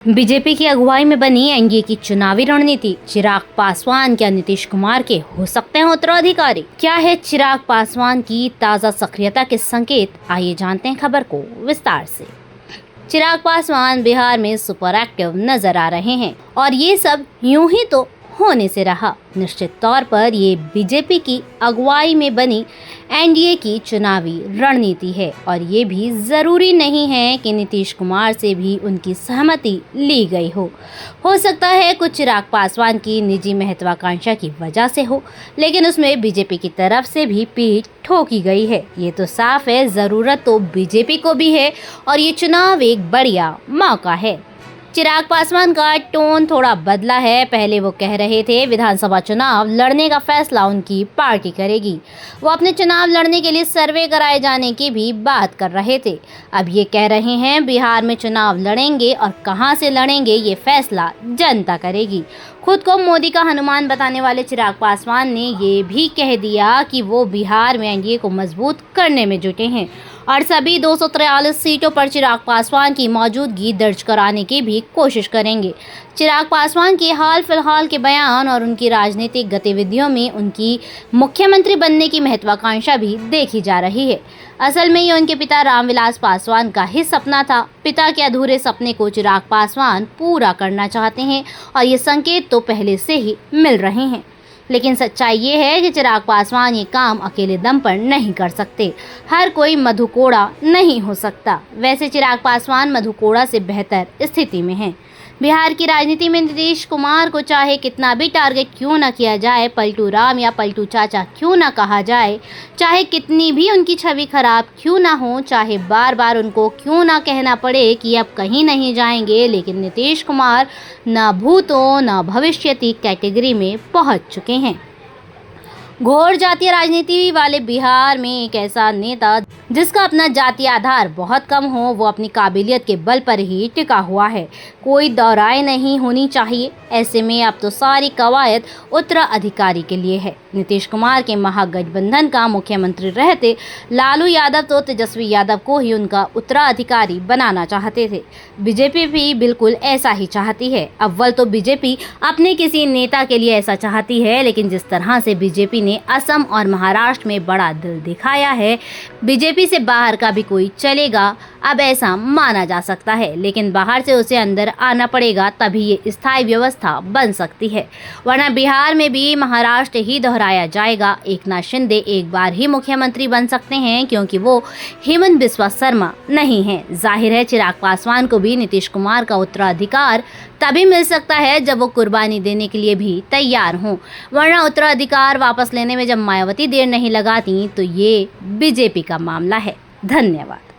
BJP की अगुवाई में बनी एनडीए की चुनावी रणनीति, चिराग पासवान क्या नीतीश कुमार के हो सकते हैं उत्तराधिकारी? क्या है चिराग पासवान की ताज़ा सक्रियता के संकेत? आइए जानते हैं खबर को विस्तार से। चिराग पासवान बिहार में सुपर एक्टिव नजर आ रहे हैं और ये सब यूं ही तो होने से रहा। निश्चित तौर पर ये बीजेपी की अगुवाई में बनी एनडीए की चुनावी रणनीति है और ये भी ज़रूरी नहीं है कि नीतीश कुमार से भी उनकी सहमति ली गई हो सकता है कुछ चिराग पासवान की निजी महत्वाकांक्षा की वजह से हो, लेकिन उसमें बीजेपी की तरफ से भी पीठ ठोकी गई है। ये तो साफ है, ज़रूरत तो बीजेपी को भी है और ये चुनाव एक बढ़िया मौका है। चिराग पासवान का टोन थोड़ा बदला है। पहले वो कह रहे थे विधानसभा चुनाव लड़ने का फैसला उनकी पार्टी करेगी। वो अपने चुनाव लड़ने के लिए सर्वे कराए जाने की भी बात कर रहे थे। अब ये कह रहे हैं बिहार में चुनाव लड़ेंगे और कहां से लड़ेंगे ये फैसला जनता करेगी। खुद को मोदी का हनुमान बताने वाले चिराग पासवान ने ये भी कह दिया कि वो बिहार में एनडीए को मजबूत करने में जुटे हैं और सभी 243 सीटों पर चिराग पासवान की मौजूदगी दर्ज कराने की भी कोशिश करेंगे। चिराग पासवान के हाल फिलहाल के बयान और उनकी राजनीतिक गतिविधियों में उनकी मुख्यमंत्री बनने की महत्वाकांक्षा भी देखी जा रही है। असल में ये उनके पिता रामविलास पासवान का ही सपना था। पिता के अधूरे सपने को चिराग पासवान पूरा करना चाहते हैं और ये संकेत तो पहले से ही मिल रहे हैं। लेकिन सच्चाई ये है कि चिराग पासवान ये काम अकेले दम पर नहीं कर सकते। हर कोई मधु कोड़ा नहीं हो सकता। वैसे चिराग पासवान मधु कोड़ा से बेहतर स्थिति में हैं। बिहार की राजनीति में नीतीश कुमार को चाहे कितना भी टारगेट क्यों न किया जाए, पलटू राम या पलटू चाचा क्यों न कहा जाए, चाहे कितनी भी उनकी छवि खराब क्यों ना हो, चाहे बार बार उनको क्यों ना कहना पड़े कि अब कहीं नहीं जाएंगे, लेकिन नीतीश कुमार न भूतों न भविष्यति कैटेगरी में पहुंच चुके हैं। घोर जातीय राजनीति वाले बिहार में एक ऐसा नेता जिसका अपना जातीय आधार बहुत कम हो, वो अपनी काबिलियत के बल पर ही टिका हुआ है। कोई दौराय नहीं होनी चाहिए। ऐसे में अब तो सारी कवायद उत्तराधिकारी के लिए है। नीतीश कुमार के महागठबंधन का मुख्यमंत्री रहते लालू यादव तो तेजस्वी यादव को ही उनका उत्तराधिकारी बनाना चाहते थे। बीजेपी भी बिल्कुल ऐसा ही चाहती है। अव्वल तो बीजेपी अपने किसी नेता के लिए ऐसा चाहती है, लेकिन जिस तरह से बीजेपी ने असम और महाराष्ट्र में बड़ा दिल दिखाया है, बीजेपी से बाहर का भी कोई चलेगा, अब ऐसा माना जा सकता है। लेकिन बाहर से उसे अंदर आना पड़ेगा, तभी ये स्थायी व्यवस्था बन सकती है, वरना बिहार में भी महाराष्ट्र ही दोहराया जाएगा। एकनाथ शिंदे एक बार ही मुख्यमंत्री बन सकते हैं क्योंकि वो हेमंत बिस्वा शर्मा नहीं है। जाहिर है चिराग पासवान को भी नीतीश कुमार का उत्तराधिकार तभी मिल सकता है जब वो कुर्बानी देने के लिए भी तैयार हों, वरना उत्तराधिकार वापस लेने में जब मायावती देर नहीं लगाती तो ये बीजेपी का मामला है। धन्यवाद।